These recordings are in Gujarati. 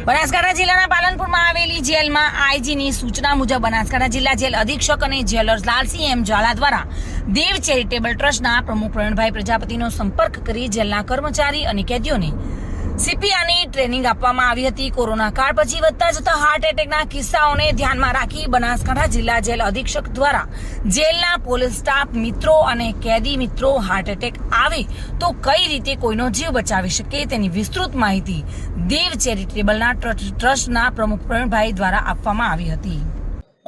બનાસકાંઠા જિલ્લાના પાલનપુરમાં આવેલી જેલમાં આઈજીની સૂચના મુજબ બનાસકાંઠા જિલ્લા જેલ અધિક્ષક અને જેલર લાલસિંહ એમ ઝાલા દ્વારા દેવ ચેરિટેબલ ટ્રસ્ટના પ્રમુખ પ્રવીણભાઈ પ્રજાપતિનો સંપર્ક કરી જેલના કર્મચારી અને કેદીઓને સીપીઆરની ટ્રેનિંગ આપવામાં આવી હતી। કોરોના કાળ પછી વધતા જતા હાર્ટ એટેકના કિસ્સાઓને ધ્યાનમાં રાખી બનાસકાંઠા જિલ્લા જેલ અધિક્ષક દ્વારા જેલના પોલીસ સ્ટાફ મિત્રો અને કેદી મિત્રો હાર્ટ એટેક આવે તો કઈ રીતે કોઈનો જીવ બચાવી શકે તેની વિસ્તૃત માહિતી દેવ ચેરિટેબલના ટ્રસ્ટના પ્રમુખ પ્રવીણભાઈ દ્વારા આપવામાં આવી હતી।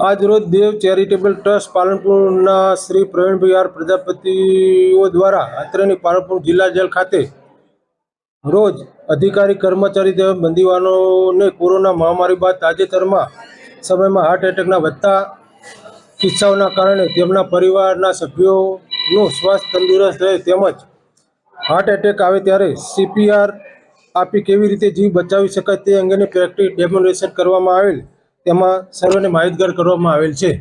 આજ રોજ દેવ ચેરિટેબલ ટ્રસ્ટ પાલનપુરના શ્રી પ્રવીણભાઈ આર પ્રજાપતિઓ દ્વારા અત્રેની પાલનપુર જિલ્લા જેલ ખાતે રોજ અધિકારી કર્મચારી તેમજ બંદીવાનોને કોરોના મહામારી બાદ તાજેતરમાં સમયમાં હાર્ટ એટેકના વધતા કિસ્સાઓના કારણે તેમના પરિવારના સભ્યોનું સ્વાસ્થ્ય તંદુરસ્ત રહે તેમજ હાર્ટ એટેક આવે ત્યારે સીપીઆર આપી કેવી રીતે જીવ બચાવી શકાય તે અંગેની પ્રેક્ટિસ ડેમોન્સ્ટ્રેશન કરવામાં આવેલ, તેમાં સર્વને માહિતગાર કરવામાં આવેલ છે।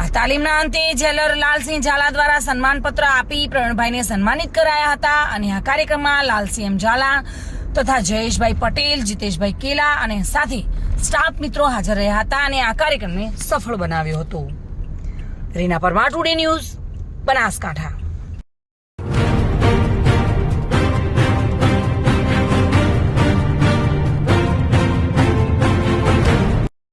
આ તાલીમના અંતે જેલર લાલસિંહ ઝાલા દ્વારા સન્માનપત્ર આપી પ્રવીણભાઈને સન્માનિત કરાયા હતા અને આ કાર્યક્રમમાં લાલસિંહ એમ ઝાલા તથા જયેશભાઈ પટેલ, જીતેશભાઈ કેલા અને સાથે સ્ટાફ મિત્રો હાજર રહ્યા હતા અને આ કાર્યક્રમને સફળ બનાવ્યો હતો। Reena Parmar, today news, Banaskantha.